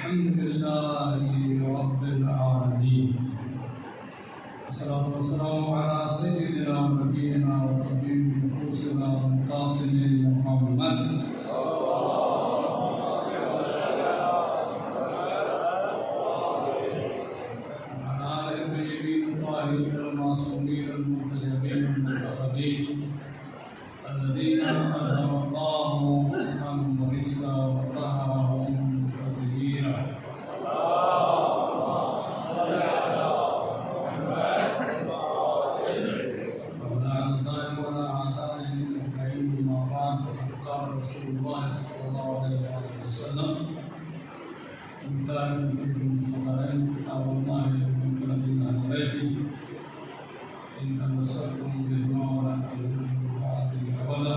الحمد لله رب العالمين، والصلاة والسلام على سيدنا ونبينا وطبيب نفوسنا القاسم محمد وعلى آله الطيبين الطاهرين المعصومين المنتجبين المنتخبين الذين أذهب الله عنهم الرجس وطهرهم تطهيرا. ولعن الدائم ولا أعدائهم أجمعين. ما بعد، فقد قال رسول الله صلى الله عليه وآله وسلم: إن فيكم ثقلين كتاب الله ومثل أهل بيتي إن تمسكتم بهما ولن تضلوا من بعده أبدا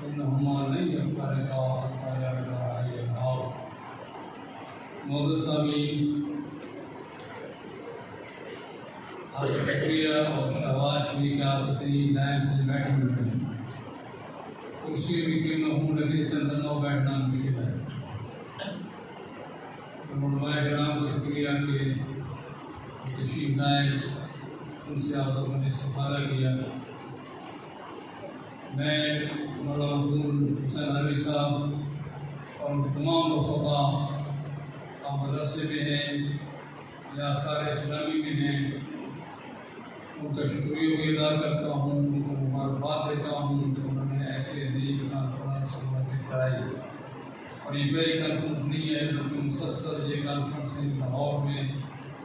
إنهما لن يفترقا حتى يرد علي الحوض. معزز سامعین، آپ کا شکریہ اور شاباش بھی کہ آپ اتنی ٹائم سے بیٹھے ہوئے ہیں. کرسی بھی کیوں نہ ہوں، لگے اتنا نہ بیٹھنا مشکل ہے. علماء کرام کو شکریہ کہ تشریف لائے، ان سے آپ لوگوں نے استفادہ کیا. میں مولانا مقبول حسین عربی صاحب اور ان کے تمام رفقا مدرسے میں ہیں یا افکار اسلامی میں ہیں، ان کا شکریہ بھی ادا کرتا ہوں، ان کو مبارکباد دیتا ہوں کہ انہوں نے ایسی عظیم کانفرنس منعقد کرائی. اور یہ پہلی کانفرنس نہیں ہے بلکہ مسلسل یہ کانفرنسیں لاہور میں،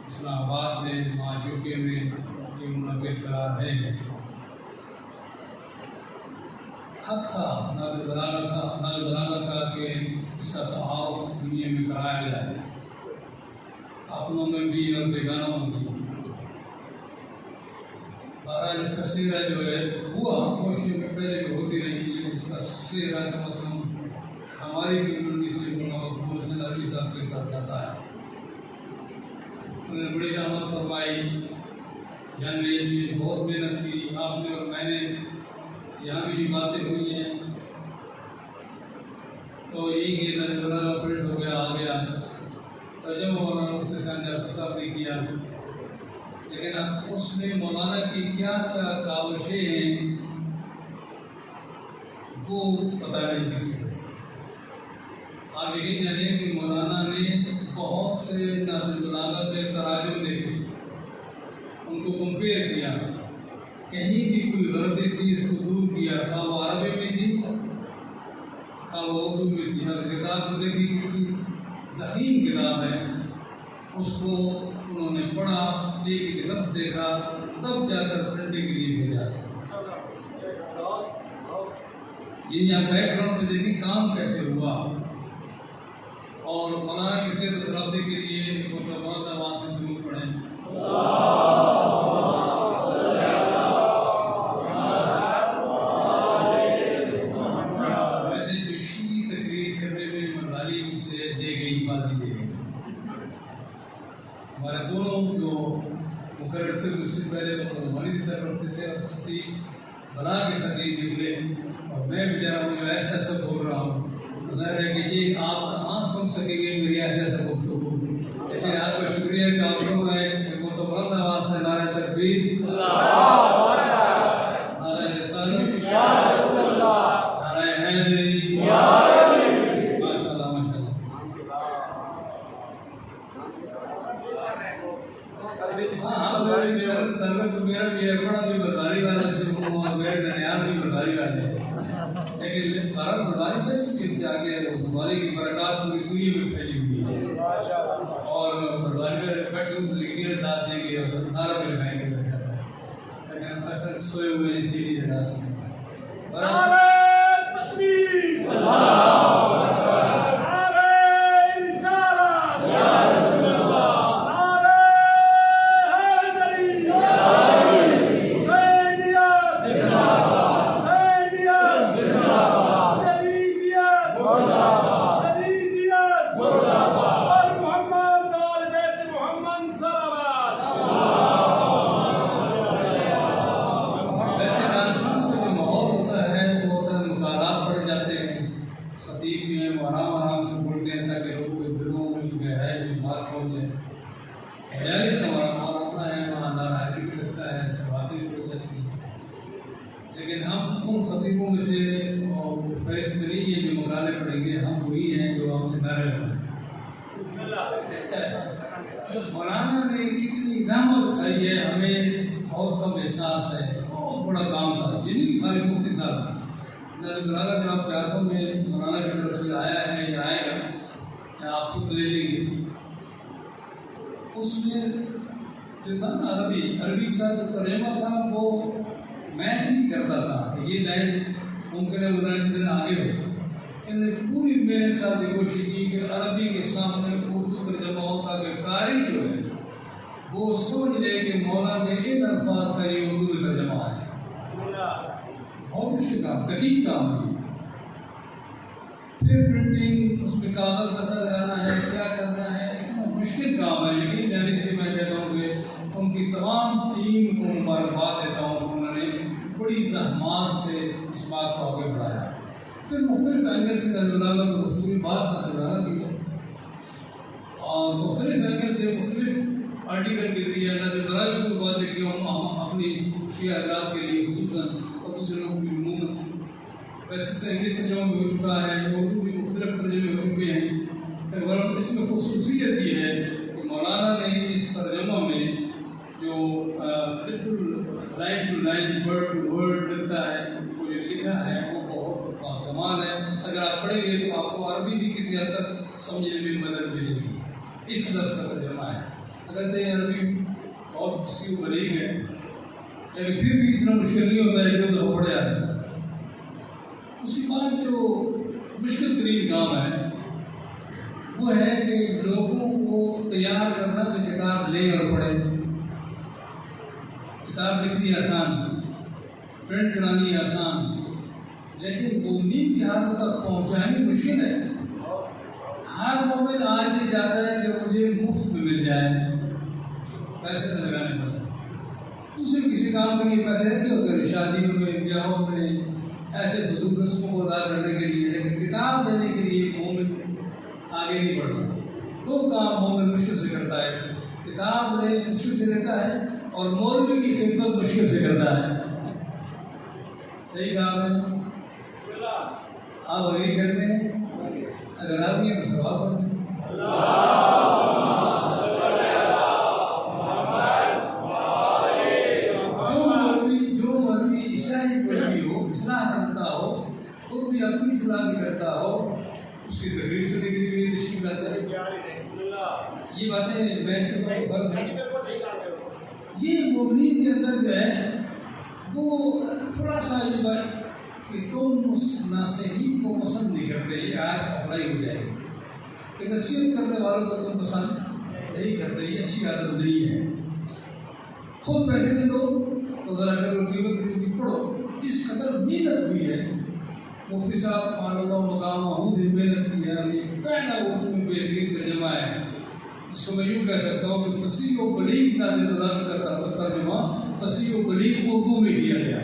اسلام آباد میں، یو کے میں یہ منعقد کرا رہے ہیں. حق تھا، نازل بلاغہ کا کہ اس کا تعارف دنیا میں کرایا جائے، اپنوں میں بھی اور بیگانوں میں بھی. بہرحال اس کا سیرہ جو ہے ہوا، کوشش میں پہلے بھی ہوتی رہی، لیکن اس کا سیرہ کم از کم ہماری کمیونٹی سے مولانا مقبول حسین عربی صاحب کے ساتھ جاتا ہے. انہوں نے بڑی زحمت فرمائی، جنگ ایج میں بہت محنت کی. آپ نے اور میں نے یہاں بھی باتیں ہوئی ہیں، تو یہی کہ نظر بلاغہ پرنٹ ہو گیا، آ گیا. ترجمہ مولانا مفتی حسین جعفر صاحب نے کیا، لیکن اس میں مولانا کی کیا کیا کاوشیں ہیں وہ پتہ نہیں کسی کو. آپ یقین جانیں کہ مولانا نے بہت سے نازل بلاغہ کے تراجم دیکھے، ان کو کمپیئر کیا، کہیں بھی کوئی غلطی تھی اس کو دور کیا، خواہ وہ عربی میں تھی خواہ وہ اردو میں تھی. ہر کتاب کو دیکھی کتنی ضخیم کتاب ہے، اس کو انہوں نے پڑھا، ایک ایک لفظ دیکھا، تب جا کر پرنٹنگ کے لیے بھیجا. یعنی آپ بیک گراؤنڈ پہ دیکھیں کام کیسے ہوا. اور مولانا کی صحت و سلامتی کے لیے ایک مرتبہ آواز سے درود پڑھیں. ویسے جو شیعی تقریر کرنے میں مرداری سے لے گئی، بازی لے گئی. ہمارے دونوں جو مقرر تھے اس سے پہلے وہ مردمانی سے طرف رکھتے تھے، اور خطیب بلا کے خطیب نکلے، اور میں بیچارہ ہوں ایسا ایسا بول رہا ہوں. ظاہر ہے کہ یہ آپ کہاں سن سکیں گے میری ایسے ایسا گفتگو، لیکن آپ کا شکریہ کہ آپ سن رہے ہیں. ایک متبلند آواز سے نعرہ تکبیر، نعرہ رسالت، نعرہ حیدری. ماشاء اللہ ماشاء اللہ. ہاں میری تعلق تو میرا بھی ہے، بڑا بھی برداری والے سے ہوں اور میرے ننیال بھی برداری والے ہیں، لیکن بہرحال برداری ویسے بھی ان سے آگے ہے. وہ برداری کی برکات پوری دنیا میں پھیلی ہوئی ہے، اور برداری میں بیٹھے ہوئے تو یقیناً داد دیں گے اور نعرہ بھی لگائیں گے میرے خیال میں، لیکن اکثر سوئے ہوئے اس لیے نہیں لگا سکتے. ویسے کانفرنس کا لیکن ہم ان خطیبوں میں سے فہرست میں نہیں ہے جو مقالے پڑھیں گے، ہم وہی ہیں جو آپ سے نعرے لگائیں۔ مولانا نے کتنی زحمت اٹھائی ہے، ہمیں بہت کم احساس ہے، بہت بڑا کام تھا، یہ نہیں خالی مفتی صاحب کا۔ نظر بلاغا جو آپ کے ہاتھوں میں مولانا کی طرف سے آیا ہے یا آئے گا یا آپ خود لے لیں گے، اس میں جو تھا نا عربی کے ساتھ جو ترجمہ تھا وہ میچ نہیں کرتا تھا کہ یہ لائن ممکن ہے مولانا کی طرح آگے ہو۔ انہوں نے پوری محنت کے ساتھ یہ کوشش کی کہ عربی کے سامنے اردو ترجمہ ہو تاکہ قاری جو ہے وہ سمجھ لے کہ مولانا کے ان الفاظ کا یہ اردو میں ترجمہ ہے۔ بہت مشکل کام، دقیق کام ہے یہ۔ پھر پرنٹنگ، اس میں کاغذ کیسا لگانا ہے، کیا کرنا ہے، اتنا مشکل کام ہے۔ یقین جانے سے میں کہتا ہوں کہ ان کی تمام ٹیم کو مبارکباد دیتا ہوں کہ انہوں نے بڑی زحمات سے اس بات کو آگے بڑھایا۔ پھر مختلف اینگل سے نظر بلاغا کو گفتگو بات نظر بلاغا کی ہے، اور مختلف اینگل سے مختلف آرٹیکل کے ذریعے نظر بلاغا کو واضح کیا ہم اپنی شیعہ حضرات کے لیے خصوصاً اور دوسرے لوگوں کی عموماً۔ ویسے تو انگلش ترجمہ بھی ہو چکا ہے، اردو بھی مختلف ترجمے ہو چکے ہیں، ورنہ اس میں خصوصیت یہ ہے کہ مولانا نے اس ترجمہ میں جو بالکل line to line word to word لکھتا ہے، وہ جو لکھا ہے وہ بہت کمال ہے۔ اگر آپ پڑھیں گے تو آپ کو عربی بھی کسی حد تک سمجھنے میں مدد ملے گی۔ اس لفظ کا ترجمہ ہے، اگرچہ یہ عربی بہت فصیح و بلیغ ہے لیکن پھر بھی اتنا مشکل نہیں ہوتا ہے، ایک دو دفعہ پڑھے آدمی۔ اس کے بعد جو مشکل ترین کام ہے وہ ہے کہ لوگوں کو تیار کرنا کہ کتاب لیں اور پڑھیں۔ کتاب لکھنی آسان، پرنٹ کرانی آسان، لیکن مومنین کی حالت تک پہنچانی مشکل ہے۔ ہر مومن آج یہ چاہتا ہے کہ مجھے مفت میں مل جائے، پیسے نہ لگانے پڑے۔ دوسرے کسی کام کے لیے پیسے رکھے ہوتے ہیں، شادیوں میں، بیاہوں میں، ایسے فضول رسموں کو ادا کرنے کے لیے، لیکن کتاب لینے کے لیے مومن آگے نہیں بڑھتا۔ دو کام مومن مشکل سے کرتا ہے، کتاب لے مشکل سے لیتا ہے اور مولوی کی خدمت مشکل سے کرتا ہے۔ صحیح کہا میں نے؟ آپ اگری کرتے ہیں؟ اگر راضی ہیں تو سوال پڑھ دیں۔ جو مولوی عیسائی کوئی بھی ہو، اصلاح کرتا ہو، خود بھی اپنی اصلاح بھی کرتا ہو، اس کی تقریر سننے کے لیے بھی نہیں تشریف لاتا ہے۔ یہ باتیں میں سے فرق ہے۔ یہ مومنین کے اندر جو ہے وہ تھوڑا سا یہ بات کہ تم اس ناصحین کو پسند نہیں کرتے، یہ آیت اپلائی ہو جائے گی کہ نصیحت کرنے والوں کو تم پسند نہیں کرتے، یہ اچھی عادت نہیں ہے۔ خود پیسے سے دو تو ذرا قدر و قیمت بھی پڑھو۔ اس قدر محنت ہوئی ہے، مفتی صاحب قال اللہ مقامہ نے محنت کی ہے، اور یہ پہلا اردو میں بہترین ترجمہ ہے جس کو میں یوں کہہ سکتا ہوں کہ فصیح و بلیغ نازل بلاغت کا ترجمہ فصیح و بلیغ اردو میں کیا گیا۔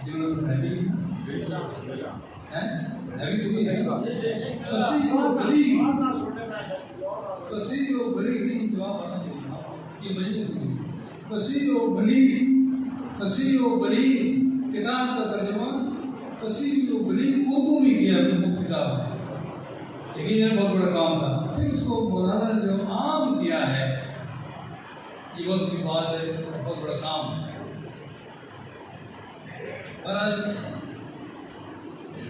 جملہ ہے بھی تو نہیں ہے، فصیح و بلیغ، فصیح و بلیغ نہیں، جواب آنا چاہیے، یہ مجلس نہیں۔ فصیح و بلیغ، فصیح و بلیغ کتاب کا ترجمہ فصیح و بلیغ اردو میں کیا مفتی صاحب نے، لیکن یہ بہت بڑا کام تھا۔ پھر اس کو مولانا نے جو عام کیا ہے، یہ بہت بڑی بات ہے، بہت بڑا کام ہے۔ بہرحال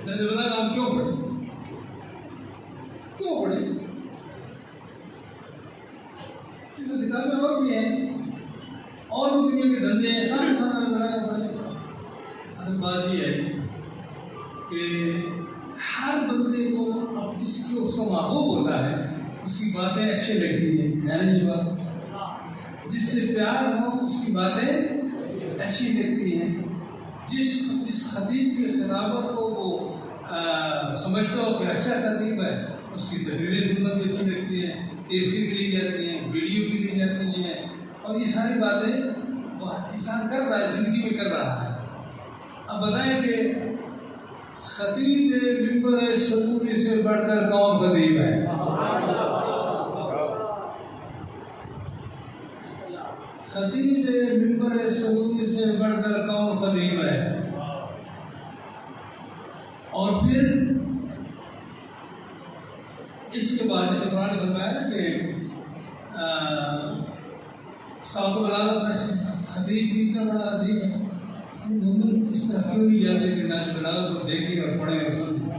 نظر بلا ہم کیوں پڑھیں، کیوں پڑھیں؟ کیونکہ کتابیں اور بھی ہیں، اور بھی دنیا کے دھندے ہیں، خانا بنا پڑھیں۔ اصل بات یہ ہے کہ ہر بندے کو اب جس کی اس کو محبوب ہوتا ہے اس کی باتیں اچھی لگتی ہیں، ہے نا یہ بات؟ جس سے پیار ہو اس کی باتیں اچھی لگتی ہیں، جس خطیب کی خطابت کو وہ سمجھتا ہو کہ اچھا خطیب ہے، اس کی تقریریں سننا بھی اچھی لگتی ہیں، کیسٹیں بھی لی جاتی ہیں، ویڈیو بھی لی جاتی ہیں، اور یہ ساری باتیں انسان کر رہا ہے، زندگی میں کر رہا ہے۔ اب بتائیں کہ خطیب ممبر سعودی سے بڑھ کر کون خطیب ہے؟ خطیب ممبر سعودی سے بڑھ کر کون خطیب ہے. اور پھر اس کے بعد جیسے قرآن نے فرمایا نا کہ ساوت بلاغت میں خطیب بھی اتنا بڑا عظیم ہے. مومن اس طرح کیوں نہیں جاتے کہ ناج بلاغت کو دیکھیں اور پڑھیں اور سمجھیں؟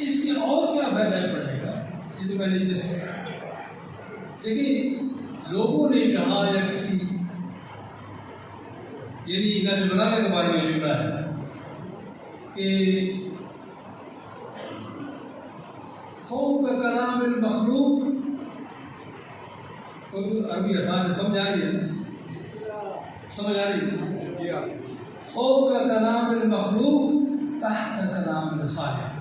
اس کے اور کیا فائدہ ہے پڑھنے کا؟ یہ تو میں نے دیکھیے لوگوں نے کہا یا کسی یعنی ناج بلاغت کے بارے میں جملہ ہے کہ فوق کلام المخلوق. اردو عربی آسان ہے، سمجھ آ رہی ہے؟ سمجھ آ رہی ہے؟ فوق کلام المخلوق تحت کلام الخالق.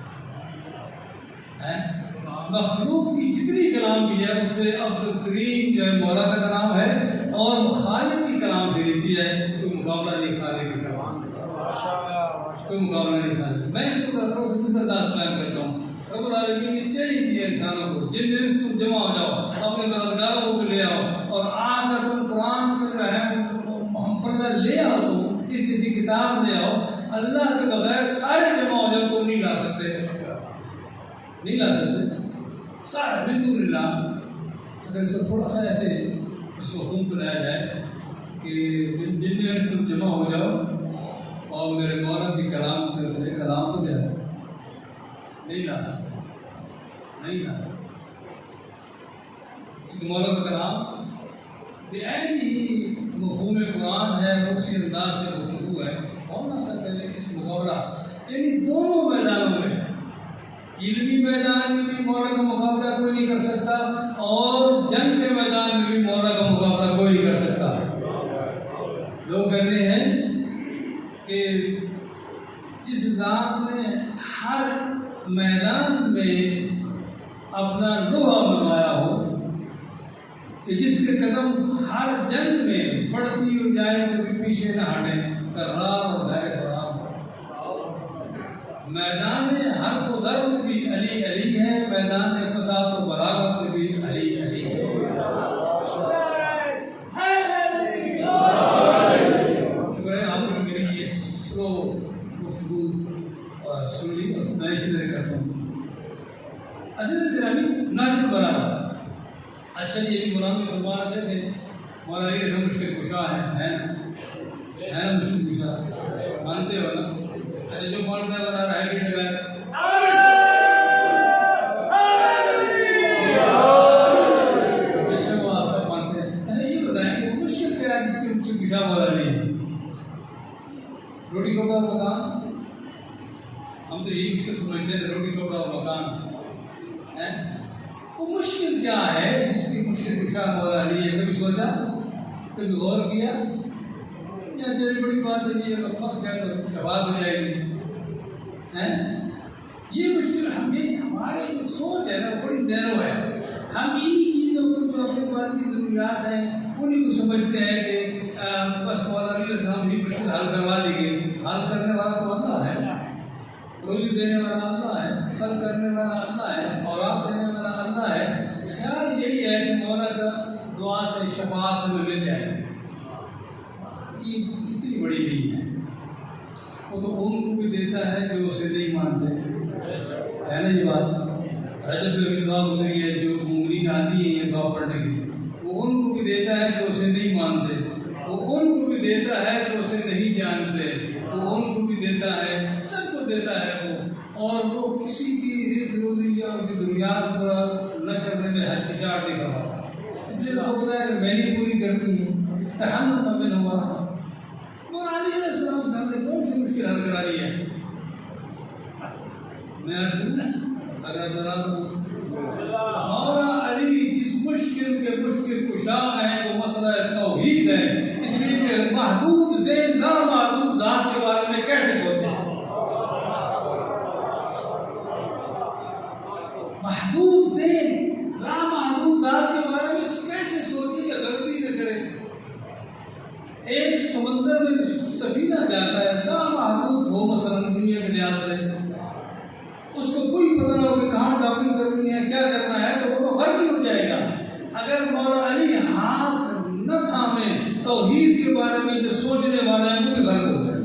مخلوق کی جتنی کلام بھی ہے اس سے افضل ترین جو ہے مولا کا کلام ہے، اور خالق کی کلام سے نیچے ہے. کوئی مقابلہ نہیں خالق کے کلام سے، کوئی مقابلہ نہیں خالق. میں اس کو تھوڑا سا دوسرا انداز بیان کرتا ہوں. رب العالمین نے چیلنج دیا انسانوں کو، جن دن تم جمع ہو جاؤ، اپنے مددگاروں کو بھی لے آؤ، اور آ کر تم قرآن کا جو ہے ہم پڑھنا لے آؤ، تم اس کسی کتاب لے آؤ. اللہ کے بغیر سارے جمع ہو جاؤ، تم نہیں لا سکتے، نہیں لا سکتے سارا من دون اللہ. اگر اس کو تھوڑا سا ایسے اس کو حکم بنایا جائے کہ جن دن تم جمع ہو جاؤ اور میرے مولا کی کلام تو دیا، نہیں لا سکتے، نہیں لا سکتے. کیونکہ مولا کا کلام بے عین ہی مفہوم قرآن ہے اور اسی انداز سے گفتگو ہے. کون لا سکتا ہے اس مقابلہ؟ یعنی دونوں میدانوں میں، علمی میدان میں بھی مولا کا مقابلہ کوئی نہیں کر سکتا، اور جنگ کے میدان میں بھی مولا کا مقابلہ کوئی نہیں کر سکتا. لوگ کہتے ہیں کہ جس ذات نے ہر میدان میں اپنا لوہا منوایا ہو، کہ جس کے قدم ہر جنگ میں بڑھتی ہو جائے کبھی پیچھے نہ ہٹے، کرار اور دائر فرار ہو. میدان ہر کو ضرب میں بھی علی علی ہے، میدان فساد و بلاغت میں بھی علی علی ہے. شکر ہے آپ نے میری یہ سلو گفتگو سن لی، اور میں اسی طرح کرتا ہوں. عزیز گرامی، ناجر بلاغت. اچھا جی، یہ بھی مولانا میں فرما رہا تھا کہ مولا علی ایسا مشکل کشا ہے نا مشکل کشا، مانتے ہو نا؟ اچھا جو مانتا ہے بنا رہا ہے کہ لگائے اچھا وہ آپ سب مانتے ہیں. اچھا یہ بتائیں کہ مشکل کیا ہے جس کی مشکل کشا مولا علی ہے؟ روٹی کپڑا اور مکان. ہم تو یہی مشکل سمجھتے ہیں، روٹی کپڑا اور مکان ہے. وہ مشکل کیا ہے جس کی مشکل کشا مولا علی ہے؟ کبھی سوچا، کبھی غور کیا؟ یا چلی بڑی بات ہے جی، اگر پھنس گیا تو شباد ہو جائے گی. یہ مشکل ہماری جو سوچ ہے نا بڑی نیرو ہے. ہم انہی چیزوں کو جو اپنے پاس کی ضروریات ہیں انہی کو سمجھتے ہیں کہ بس مولا علیہ السلام ہی مشکل حل کروا دیں گے. حل کرنے والا تو اللہ ہے، روزی دینے والا اللہ ہے، پھل کرنے والا اللہ ہے، اولاد دینے والا اللہ ہے. خیال یہی ہے کہ مولا کا دعا سے شفاعت سے مل جائے. یہ اتنی بڑی نہیں ہے. وہ تو ان کو بھی دیتا ہے جو اسے نہیں مانتے، ہے نا یہ بات. رجب میں بھی دعا گزری ہے، جو مومنین آتی ہیں یہ دعا پڑھنے کی، وہ ان کو بھی دیتا ہے جو اسے نہیں مانتے، وہ ان کو بھی دیتا ہے جو اسے نہیں جانتے، وہ ان کو بھی دیتا ہے، سب کو دیتا ہے وہ. اور وہ کسی کی رزق روزی یا ان کی ضروریات پورا نہ کرنے میں ہچکچاہٹ نہیں کرواتا. اس لیے اس کو پتا ہے کہ میں نے پوری کرنی ہے. تحنن من ہوا مولا علی علیہ السلام سے ہم نے کون سی مشکل حل کرانی ہے؟ میں عرض کروں اگر مولا علی جس مشکل کے مشکل کشا ہے وہ مسئلہ توحید ہے. اس لیے کہ محدود ذہن لامحدود ذات کے بارے میں کیسے سوچے؟ محدود ذہن لامحدود ذات کے بارے میں کیسے سوچے کہ غلطی نہ کرے؟ ایک سمندر میں سفینہ جاتا ہے لامحدود ہو مثلا دنیا کے لحاظ سے، اس کو کوئی پتہ نہ ہو کہ کہاں ڈاکنگ کرنی ہے، کیا کرنا ہے، تو وہ تو غلط ہی ہو جائے گا. اگر مولا علی ہاتھ نہ تھامے توحید کے بارے میں جو سوچنے والا ہے وہ بھی غلط ہو جائے.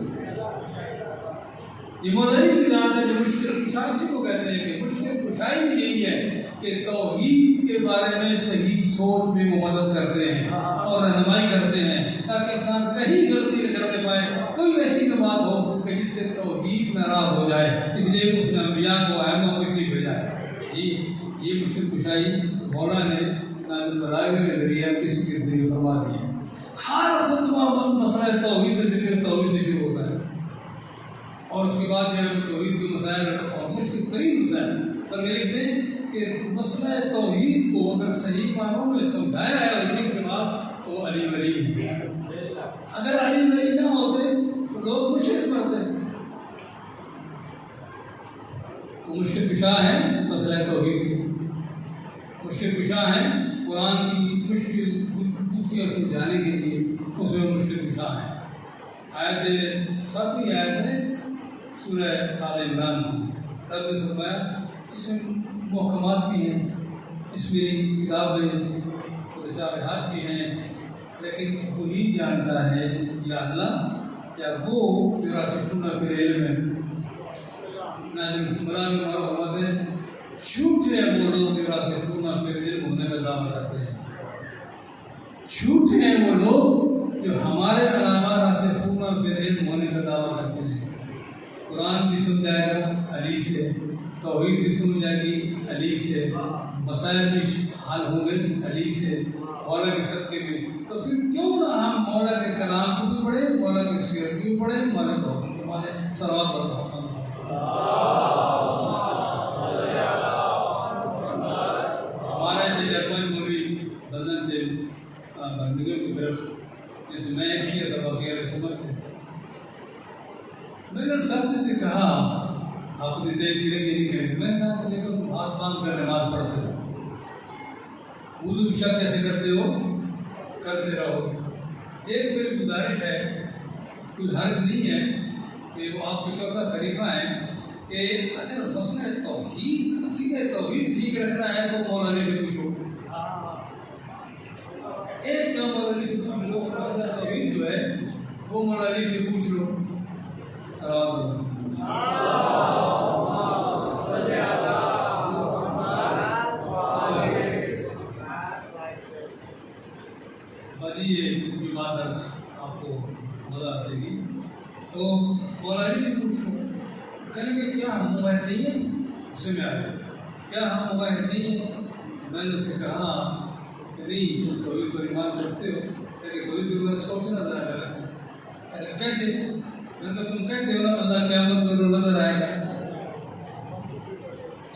یہ مولا علی کی ذات ہے جو مشکل کشائی اسی کو کہتے ہیں کہ مشکل کشائی بھی یہی ہے کہ توحید کے بارے میں صحیح سوچ میں وہ مدد کرتے ہیں اور رہنمائی کرتے ہیں تاکہ انسان کہیں غلطی نہ کرنے پائے. کوئی ایسی نہ بات ہو کہ جس سے توحید ناراض ہو جائے. اس لیے اس نے انبیاء کو ائمہ کو اس لیے بھیجا ہے. یہ مشکل کشائی مولا نے نازل بلاغہ کے ذریعے کسی کے ذریعے فرما دی ہے. ہر خطبہ مسئلہ توحید سے ذکر توحید سے شروع ہوتا ہے اور اس کے بعد جو ہے توحید کے مسائل اور مشکل ترین مسائل پر لکھتے ہیں کہ مسئلہ توحید کو اگر صحیح معنوں میں سمجھایا ہے اور کے بعد تو علی ولی ہے. اگر علی ولی نہ ہوتے تو لوگ مشرک مرتے. تو مشکل کشا ہیں مسئلہ توحید کے. مشکل کشا ہیں قرآن کی مشکل گتھیاں سمجھانے کے لیے اس میں مشکل کشا ہیں. آیت 7ویں آیت ہے سورہ آل عمران کی. رب نے فرمایا اس میں محکمات بھی ہیں, اس میری کتاب میں متشابہات بھی ہیں, لیکن وہی جانتا ہے یا اللہ یا وہ جو راسخون فی العلم ہے. ناظرین قرآن میں فرماتے ہیں جھوٹے ہیں وہ لوگ جو راسخون فی العلم ہونے کا دعویٰ کرتے ہیں. جھوٹے ہیں وہ لوگ جو ہمارے علاوہ راسخون فی العلم ہونے کا دعویٰ کرتے ہیں. قرآن بھی سن جائے گا علی سے, توحید بھی سن جائے گی علی سے, مسائل بھی حل ہوں گے علی سے, مولا کے صدقے میں. تو پھر کیوں نہ ہم مولا کے کلام کو بھی پڑھیں, مولا کی سیرت بھی پڑھیں, مولا کے حکم کو مانیں. صلوات پر محمد. ہمارا جرمن مولوی لندن سے برمنگھم کی طرف, جیسے میں ایک شیعہ تھا باقی اہل سنت تھے, میں نے ساتھی سے کہا آپ نے طے کی رہے نہیں کریں. میں نے کہا کہ دیکھو تم ہاتھ باندھ کر نماز پڑھتے رہو, وضو بھی شک کیسے کرتے ہو کرتے رہو. ایک میری گزارش ہے, کوئی حرج نہیں ہے کہ وہ آپ کے چوتھا خلیفہ ہیں, کہ اگر مسئلہ توحید عقیدہ توحید ٹھیک رکھنا ہے تو مولا علی سے پوچھو. ایک کام مولا علی سے پوچھ لو, مسئلہ توحید جو ہے وہ مولا علی سے پوچھ لو. سلام یہ بات آپ کو مزہ آتے گی تو مولا علی سے پوچھ لو. کہنے کہ کیا ہم مباحث نہیں ہیں؟ اسے میں آ گیا کیا ہم مباحث نہیں ہیں؟ میں نے اسے کہا کہ نہیں, تم توحید پر ایمان رکھتے ہو لیکن توحید کے بارے سوچنا ذرا غلط ہے. کہنے کیسے؟ میں تو تم کہتے ہو نا اللہ قیامت میں روز نظر آئے گا,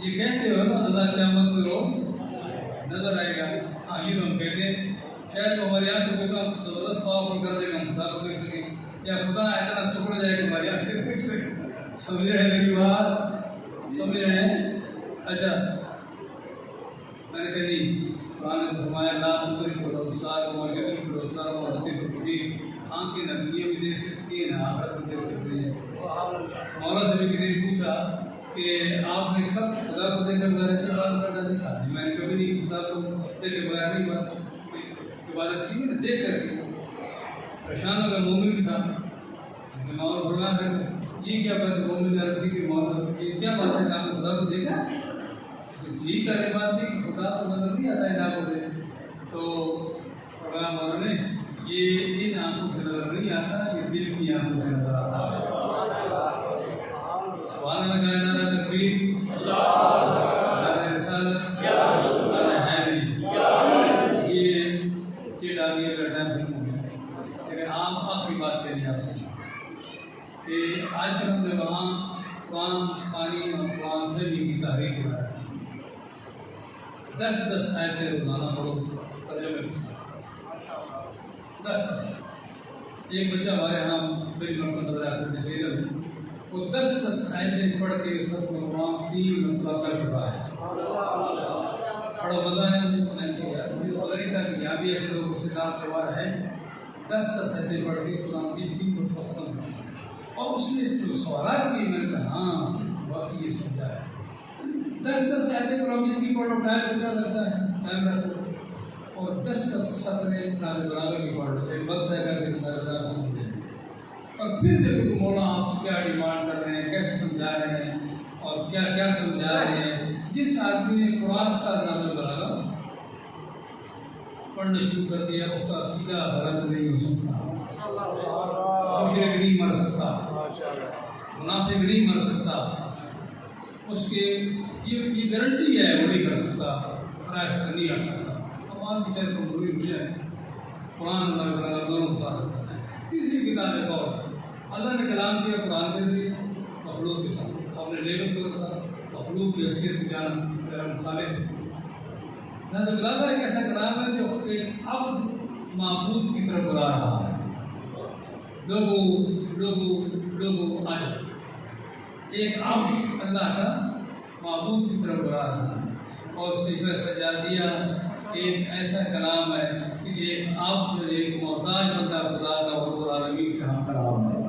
یہ کہتے ہو نا اللہ قیامت میں روز نظر آئے گا. ہاں یہ تو ہم کہتے ہیں, شاید وہ ہماری آنکھ کو اتنا زبردست پاور کر دے گا ہم خدا کو دیکھ سکیں, یا خدا اتنا سکڑ جائے کہ ہماری آنکھ کو دیکھ سکیں. سمجھ رہے ہیں میری بات؟ سمجھ رہے ہیں؟ اچھا میں نے کہا نہیں, قرآن نے فرمایا لا تدرک الابصار وهو يدرك الابصار وهو اللطيف الخبير. آنکھیں نہ دنیا میں دیکھ سکتی ہیں نہ آخرت میں دیکھ سکتی ہیں. مولا سے بھی کسی نے پوچھا کہ آپ نے کب خدا کو دیکھے بغیر ایسے بات کرنا دیکھا؟ میں نے کبھی نہیں خدا کو دیکھے بغیر نہیں بات عبادت کی, میں نے دیکھ کر کے پریشان ہو گیا. مومن بھی تھا, مولا فرمایا کہ یہ کیا بات ہے؟ مومن نے عرض کی کہ مولا یہ کیا بات ہے کہ آپ نے خدا کو دیکھا؟ جی کرنے بات تھی کہ خدا تو نظر نہیں آتا ہے ان آنکھوں سے. تو فرمایا مولا نے یہ ان آنکھوں سے نظر نہیں آتا, یہ دل کی آنکھوں سے نظر آتا ہے. سبحان اللہ, نعرہ تکبیر, نعرہ رسالت, نعرہ حیدری. یہ چیٹ آ گئی, اگر ٹائم ختم ہو گیا, لیکن آپ آخری بات کہہ رہی آپ سے کہ آج کل ہم نے وہاں قرآن خوانی اور قرآن فہمی کی تحریک چلا رکھی ہے. 10 آیتیں روزانہ پڑھو, ترجمے کے ساتھ 10. ایک بچہ ہمارے یہاں بڑی مرتبہ نظر آتا ہے شہیدر میں, وہ 10 آیتیں پڑھ کے ختم قرآن 3 مرتبہ کر چکا ہے. بڑا مزہ آیا میں نے کہا مجھے پتہ نہیں تھا کہ یہاں بھی ایسے لوگ اس سے نام سوار ہیں. 10 آیتیں پڑھ کے قرآن کی 3 مرتبہ ختم کر دیا. اور اس نے جو سوالات کیے میں نے کہا ہاں واقعی یہ سمجھا ہے. 10 آیتیں قرآن کی پڑھو, ٹائم کتنا لگتا ہے, ٹائم رکھو, اور 10 سطریں نازل بلاغہ کی پڑھ لو. ایک وقت ہے کہ نازل پھر دیکھو کہ مولا آپ سے کیا ڈیمانڈ کر رہے ہیں، کیسے سمجھا رہے ہیں اور کیا کیا سمجھا رہے ہیں۔ جس آدمی نے قرآن کے ساتھ نظر بلاغا پڑھنا شروع کر دیا، اس کا عقیدہ غلط نہیں ہو سکتا، مشرک نہیں مر سکتا، منافق نہیں مر سکتا، اس کے یہ گارنٹی ہے، وہ نہیں کر سکتا، رائے سے نہیں ہٹ سکتا۔ ہمارا بھی چاہے کمزوری ہو جائے، قرآن اللہ تعالیٰ دونوں کو ساتھ رکھتا ہے۔ تیسری کتاب ایک اور ہے، اللہ نے کلام کیا قرآن کے ذریعے مخلوق کے ساتھ، آپ نے لیبل کو رکھا مخلوق کی حیثیت کو جانا میرا مخالف ہے۔ نظر بلاغا ایک ایسا کلام ہے جو ایک عبد معبود کی طرف بلا رہا ہے، لوگوں آئے، ایک عبد اللہ کا معبود کی طرف بلا رہا ہے، اور صفہ سجادیہ ایک ایسا کلام ہے کہ ایک عبد جو ایک محتاج بندہ خدا کا رب العالمین سے ہم کلام ہے۔